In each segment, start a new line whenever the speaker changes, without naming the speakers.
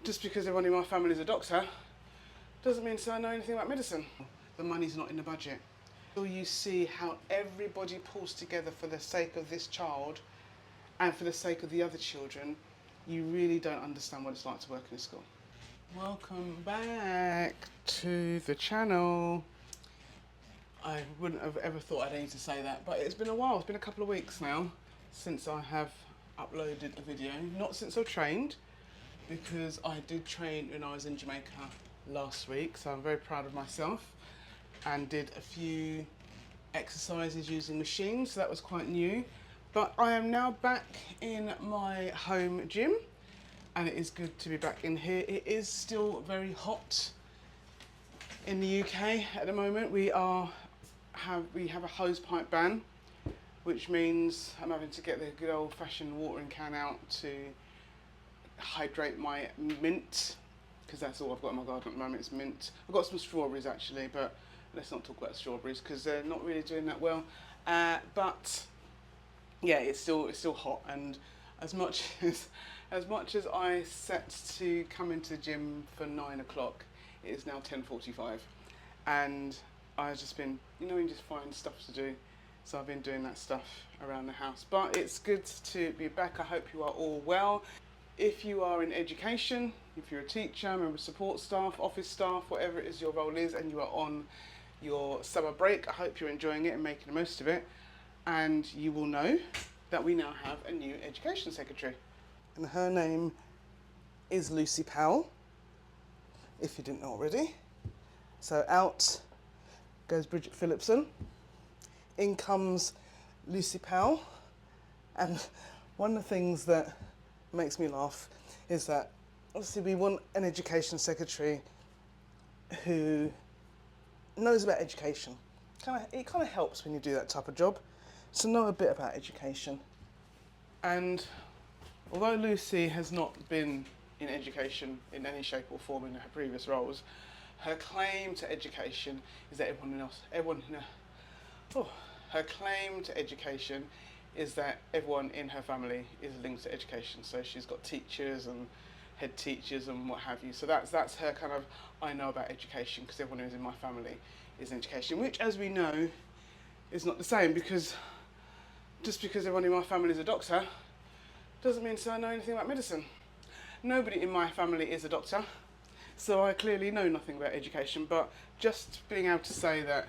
Just because everyone in my family is a doctor doesn't mean I know anything about medicine. The money's not in the budget. So you see how everybody pulls together for the sake of this child and for the sake of the other children, you really don't understand what it's like to work in a school. Welcome back to the channel. I wouldn't have ever thought I'd need to say that, but it's been a while. It's been a couple of weeks now since I have uploaded a video. Not since I've trained, because I did train when I was in Jamaica last week, so I'm very proud of myself, and did a few exercises using machines, so that was quite new. But I am now back in my home gym, and it is good to be back in here. It is still very hot in the UK at the moment. We have a hose pipe ban, which means I'm having to get the good old-fashioned watering can out to hydrate my mint, because that's all I've got in my garden at the moment is mint. I've got some strawberries actually, but let's not talk about strawberries because they're not really doing that well. But yeah, it's still hot, and as much as I set to come into the gym for 9 o'clock, it is now 10:45, and I've just been, you know, you just find stuff to do. So I've been doing that stuff around the house. But it's good to be back. I hope you are all well. If you are in education, if you're a teacher, member of support staff, office staff, whatever it is your role is, and you are on your summer break, I hope you're enjoying it and making the most of it. And you will know that we now have a new education secretary. And her name is Lucy Powell, if you didn't know already. So out goes Bridget Phillipson, in comes Lucy Powell. And one of the things that makes me laugh is that obviously we want an education secretary who knows about education. It kind of helps when you do that type of job to know a bit about education. And although Lucy has not been in education in any shape or form in her previous roles, her claim to education is that her claim to education is that everyone in her family is linked to education. So she's got teachers and head teachers and what have you. So that's her kind of, I know about education because everyone who's in my family is in education, which, as we know, is not the same, because just because everyone in my family is a doctor doesn't mean I know anything about medicine. Nobody in my family is a doctor, so I clearly know nothing about education. But just being able to say that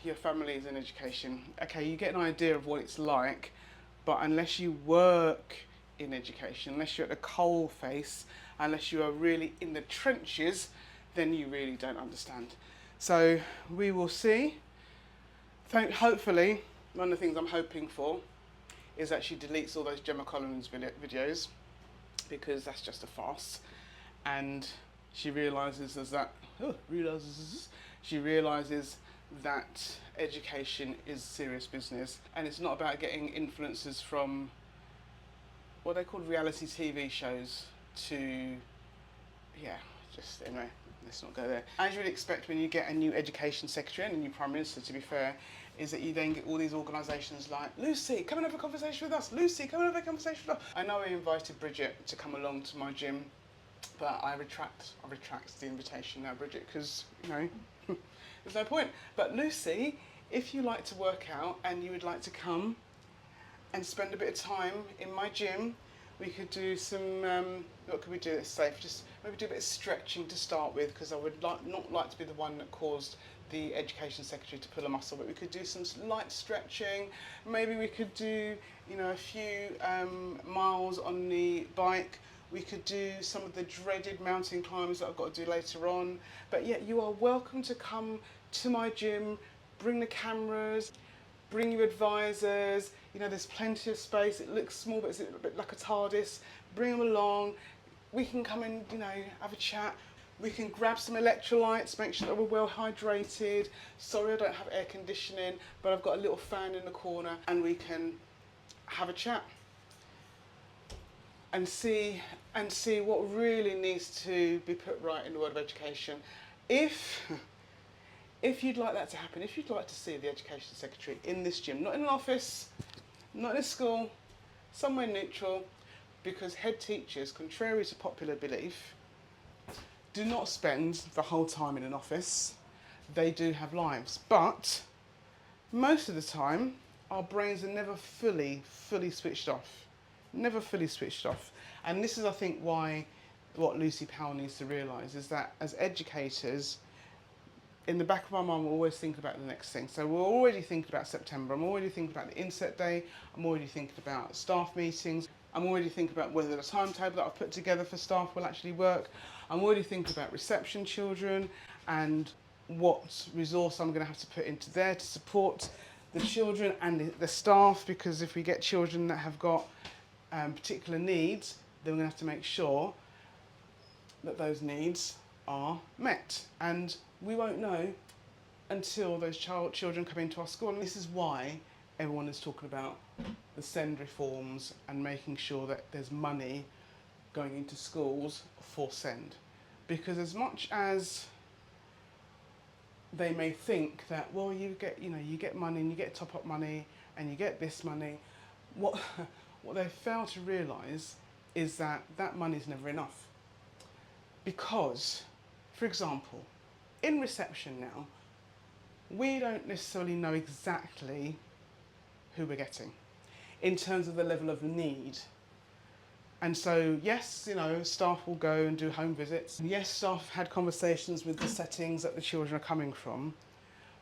your family is in education, okay, you get an idea of what it's like, but unless you work in education, unless you're at the coal face, unless you are really in the trenches, then you really don't understand. So we will see. Hopefully, one of the things I'm hoping for is that she deletes all those Gemma Collins videos, because that's just a farce, and she realises that education is serious business, and it's not about getting influencers from what they call reality TV shows to, anyway, let's not go there. As you would expect when you get a new education secretary and a new prime minister, to be fair, is that you then get all these organisations like, Lucy, come and have a conversation with us. Lucy, come and have a conversation with us. I know I invited Bridget to come along to my gym, but I retract the invitation now, Bridget, because, you know, there's no point. But Lucy, if you like to work out and you would like to come and spend a bit of time in my gym, we could do some, what could we do that's safe? Just maybe do a bit of stretching to start with, because I would not like to be the one that caused the education secretary to pull a muscle, but we could do some light stretching. Maybe we could do, you know, a few miles on the bike. We could do some of the dreaded mountain climbs that I've got to do later on. But yeah, you are welcome to come to my gym, bring the cameras, bring your advisors. You know, there's plenty of space. It looks small, but it's a bit like a TARDIS. Bring them along. We can come and, you know, have a chat. We can grab some electrolytes, make sure that we're well hydrated. Sorry I don't have air conditioning, but I've got a little fan in the corner, and we can have a chat and see what really needs to be put right in the world of education. If you'd like that to happen, if you'd like to see the education secretary in this gym, not in an office, not in a school, somewhere neutral, because head teachers, contrary to popular belief, do not spend the whole time in an office. They do have lives, but most of the time our brains are never fully switched off. Never fully switched off. And this is, I think, why what Lucy Powell needs to realise is that as educators, in the back of our mind, we're always thinking about the next thing. So we're already thinking about September. I'm already thinking about the inset day. I'm already thinking about staff meetings. I'm already thinking about whether the timetable that I've put together for staff will actually work. I'm already thinking about reception children and what resource I'm going to have to put into there to support the children and the staff, because if we get children that have got particular needs, then we're going to have to make sure that those needs are met. And we won't know until those children come into our school. And this is why everyone is talking about the SEND reforms and making sure that there's money going into schools for SEND. Because as much as they may think that, well, you get money and you get top-up money and you get this money, what they fail to realise is that that money is never enough. Because, for example, in reception now, we don't necessarily know exactly who we're getting in terms of the level of need. And so, yes, staff will go and do home visits. Yes, staff had conversations with the settings that the children are coming from.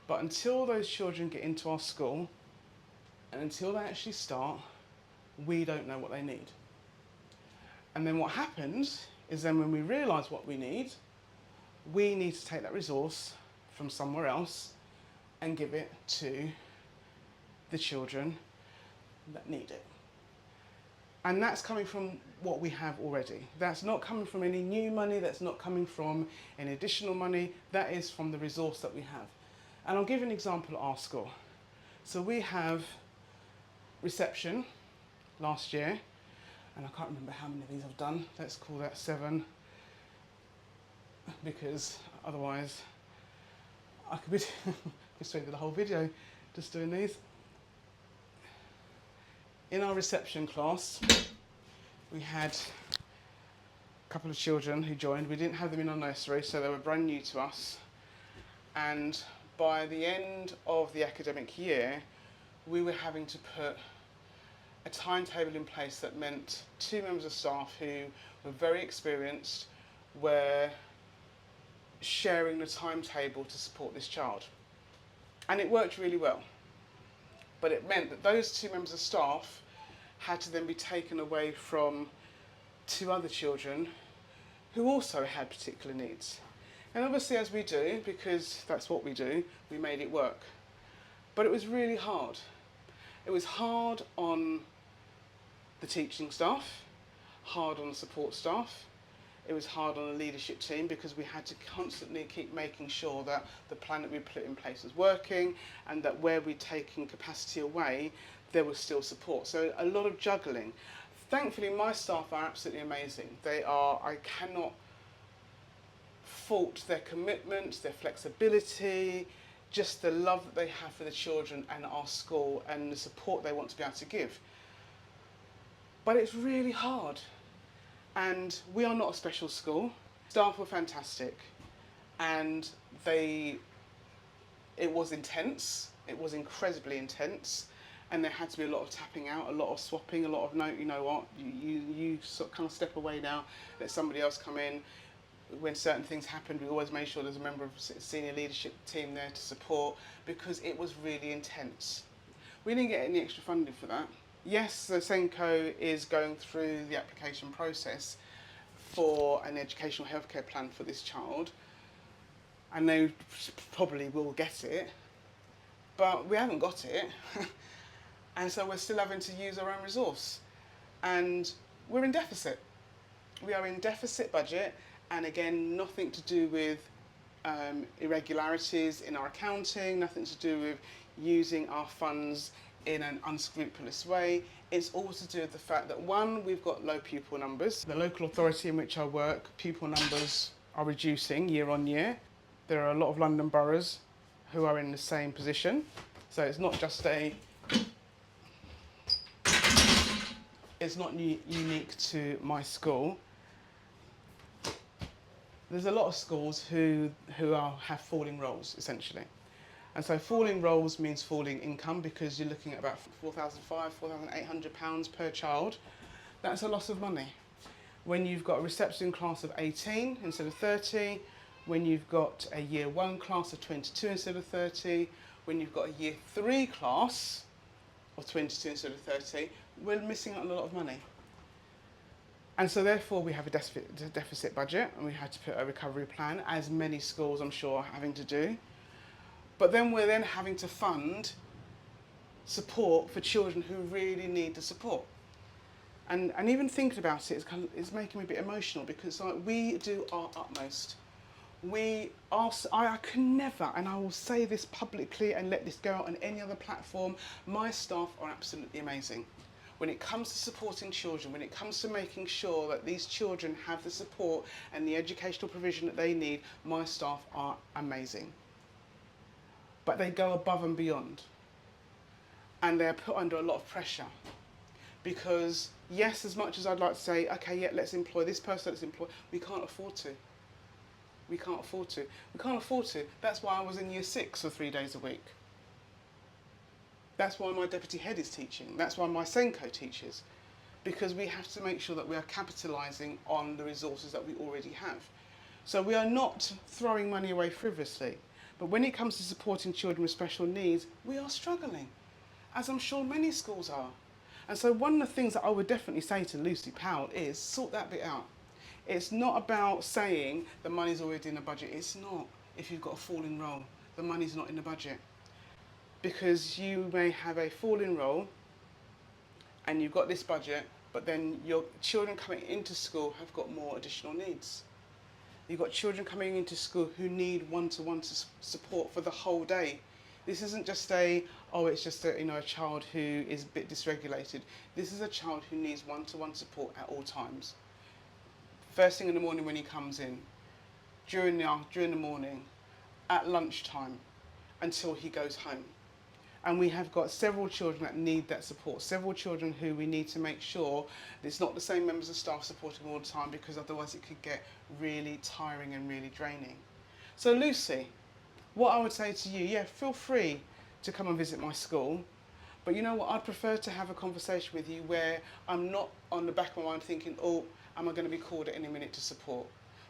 But until those children get into our school and until they actually start, we don't know what they need. And then what happens is then when we realise what we need to take that resource from somewhere else and give it to the children that need it. And that's coming from what we have already. That's not coming from any new money, that's not coming from any additional money, that is from the resource that we have. And I'll give you an example at our school. So we have reception last year, and I can't remember how many of these I've done. Let's call that 7, because otherwise I could be straight through the whole video just doing these. In our reception class, we had a couple of children who joined. We didn't have them in our nursery, so they were brand new to us. And by the end of the academic year, we were having to put a timetable in place that meant 2 members of staff who were very experienced were sharing the timetable to support this child. And it worked really well. But it meant that those 2 members of staff had to then be taken away from 2 other children who also had particular needs. And obviously, as we do, because that's what we do, we made it work. But it was really hard. It was hard on the teaching staff, hard on the support staff. It was hard on the leadership team because we had to constantly keep making sure that the plan that we put in place was working and that where we'd taken capacity away, there was still support. So a lot of juggling. Thankfully, my staff are absolutely amazing. I cannot fault their commitment, their flexibility, just the love that they have for the children and our school and the support they want to be able to give. But it's really hard. And we are not a special school. Staff were fantastic, and it was intense. It was incredibly intense, and there had to be a lot of tapping out, a lot of swapping, a lot of no, you know what, you sort of kind of step away now, let somebody else come in. When certain things happened, we always made sure there's a member of the senior leadership team there to support, because it was really intense. We didn't get any extra funding for that. Yes, the SENCO is going through the application process for an educational healthcare plan for this child, and they probably will get it, but we haven't got it, and so we're still having to use our own resource, and we're in deficit. We are in deficit budget, and again, nothing to do with irregularities in our accounting, nothing to do with using our funds in an unscrupulous way. It's all to do with the fact that, one, we've got low pupil numbers. The local authority in which I work, pupil numbers are reducing year on year. There are a lot of London boroughs who are in the same position. So it's not just It's not unique to my school. There's a lot of schools who have falling roles, essentially. And so falling roles means falling income, because you're looking at about £4,500, £4,800 per child. That's a lot of money. When you've got a reception class of 18 instead of 30, when you've got a year 1 class of 22 instead of 30, when you've got a year 3 class of 22 instead of 30, we're missing out on a lot of money. And so therefore we have a deficit budget, and we had to put a recovery plan, as many schools I'm sure are having to do. But then we're then having to fund support for children who really need the support. And even thinking about it is making me a bit emotional, because like, we do our utmost. I can never, and I will say this publicly and let this go out on any other platform, my staff are absolutely amazing. When it comes to supporting children, when it comes to making sure that these children have the support and the educational provision that they need, my staff are amazing. But they go above and beyond. And they're put under a lot of pressure. Because yes, as much as I'd like to say, okay, yeah, let's employ this person, we can't afford to. We can't afford to. We can't afford to. That's why I was in year 6 for 3 days a week. That's why my deputy head is teaching. That's why my SENCO teaches. Because we have to make sure that we are capitalising on the resources that we already have. So we are not throwing money away frivolously. But when it comes to supporting children with special needs, we are struggling, as I'm sure many schools are. And so one of the things that I would definitely say to Lucy Powell is sort that bit out. It's not about saying the money's already in the budget. It's not. If you've got a falling role, the money's not in the budget. Because you may have a falling role and you've got this budget, but then your children coming into school have got more additional needs. You've got children coming into school who need one-to-one support for the whole day. This isn't just it's just a child who is a bit dysregulated. This is a child who needs one-to-one support at all times. First thing in the morning when he comes in, during the morning, at lunchtime, until he goes home. And we have got several children that need that support, several children who we need to make sure that it's not the same members of staff supporting all the time, because otherwise it could get really tiring and really draining. So Lucy, what I would say to you, yeah, feel free to come and visit my school, but you know what, I'd prefer to have a conversation with you where I'm not on the back of my mind thinking, oh, am I going to be called at any minute to support?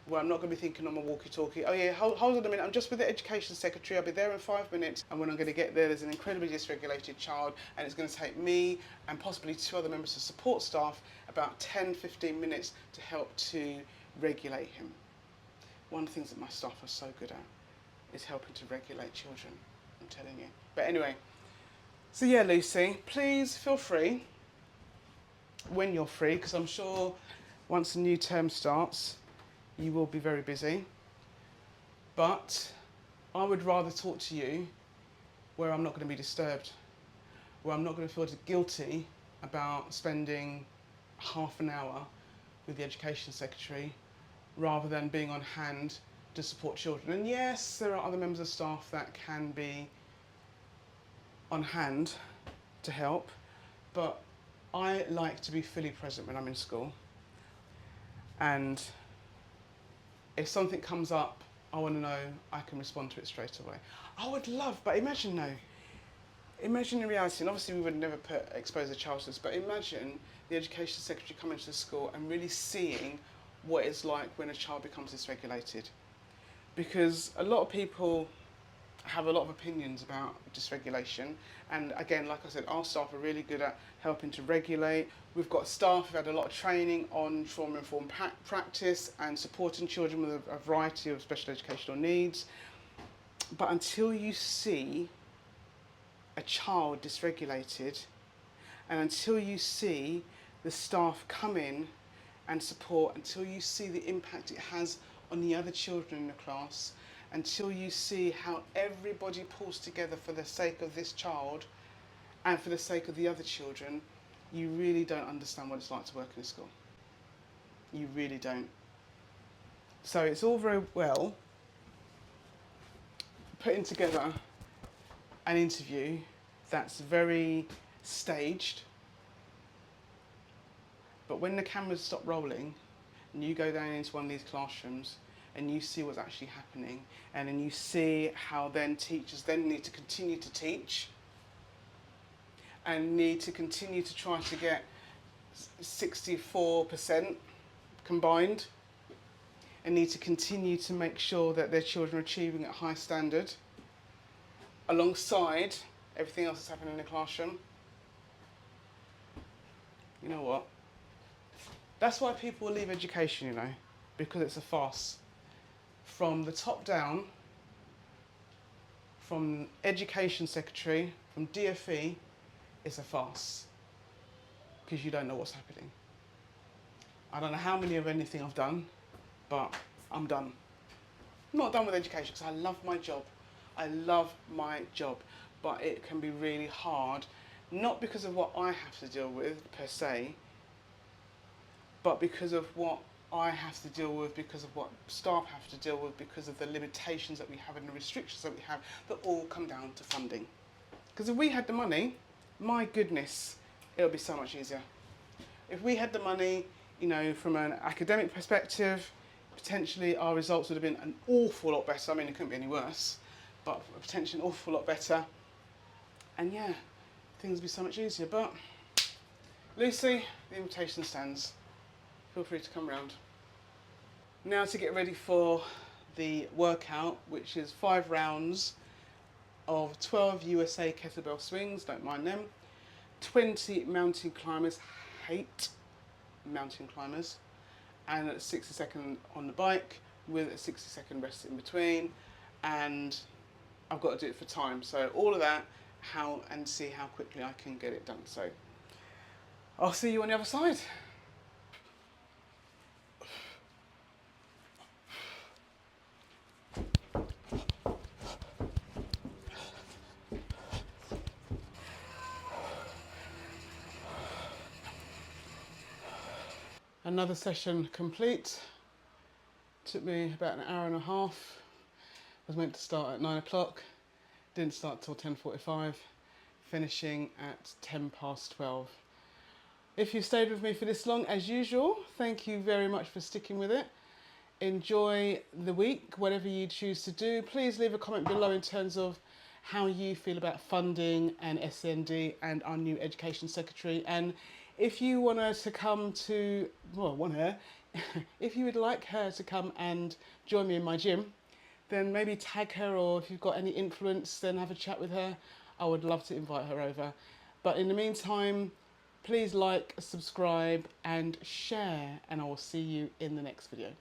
Where I'm not going to be thinking on my walkie-talkie, oh yeah, hold on a minute, I'm just with the education secretary, I'll be there in 5 minutes, and when I'm going to get there, there's an incredibly dysregulated child, and it's going to take me and possibly 2 other members of support staff about 10-15 minutes to help to regulate him. One of the things that my staff are so good at is helping to regulate children, I'm telling you. But anyway, so yeah, Lucy, please feel free, when you're free, because I'm sure once the new term starts, you will be very busy. But I would rather talk to you where I'm not going to be disturbed, where I'm not going to feel guilty about spending half an hour with the education secretary rather than being on hand to support children. And yes, there are other members of staff that can be on hand to help, but I like to be fully present when I'm in school. And if something comes up, I want to know I can respond to it straight away. I would love, but imagine in reality, and obviously we would never expose a child to this, but imagine the education secretary coming to the school and really seeing what it's like when a child becomes dysregulated. Because a lot of people have a lot of opinions about dysregulation, and again, like I said, our staff are really good at helping to regulate. We've got staff who've had a lot of training on trauma-informed practice and supporting children with a variety of special educational needs. But until you see a child dysregulated, and until you see the staff come in and support, until you see the impact it has on the other children in the class, until you see how everybody pulls together for the sake of this child and for the sake of the other children, you really don't understand what it's like to work in a school. You really don't. So it's all very well putting together an interview that's very staged, But when the cameras stop rolling and you go down into one of these classrooms and you see what's actually happening, and then you see how then teachers then need to continue to teach and need to continue to try to get 64% combined, and need to continue to make sure that their children are achieving at high standard alongside everything else that's happening in the classroom. You know what? That's why people leave education, you know, because it's a farce. From the top down, from Education Secretary, from DfE, it's a farce. Because you don't know what's happening. I don't know how many of anything I've done, but I'm done. I'm not done with education because I love my job. I love my job, but it can be really hard, not because of what I have to deal with per se, but because of what I have to deal with, because of what staff have to deal with, because of the limitations that we have and the restrictions that we have, that all come down to funding. Because if we had the money, my goodness, it would be so much easier. If we had the money, you know, from an academic perspective, potentially our results would have been an awful lot better. I mean, it couldn't be any worse, but potentially an awful lot better. And yeah, things would be so much easier. But Lucy, the invitation stands. Feel free to come round. Now to get ready for the workout, which is 5 rounds of 12 USA kettlebell swings, don't mind them, 20 mountain climbers, hate mountain climbers, and a 60-second on the bike with a 60-second rest in between, and I've got to do it for time. So all of that, and see how quickly I can get it done. So I'll see you on the other side. Another session complete. Took me about an hour and a half. I was meant to start at 9 o'clock. Didn't start till 10:45, finishing at 12:10. If you stayed with me for this long, as usual, thank you very much for sticking with it. Enjoy the week, whatever you choose to do. Please leave a comment below in terms of how you feel about funding and SND and our new Education Secretary. And if you want her to come to, well, want her, if you would like her to come and join me in my gym, then maybe tag her, or if you've got any influence, then have a chat with her. I would love to invite her over. But in the meantime, please like, subscribe and share, and I will see you in the next video.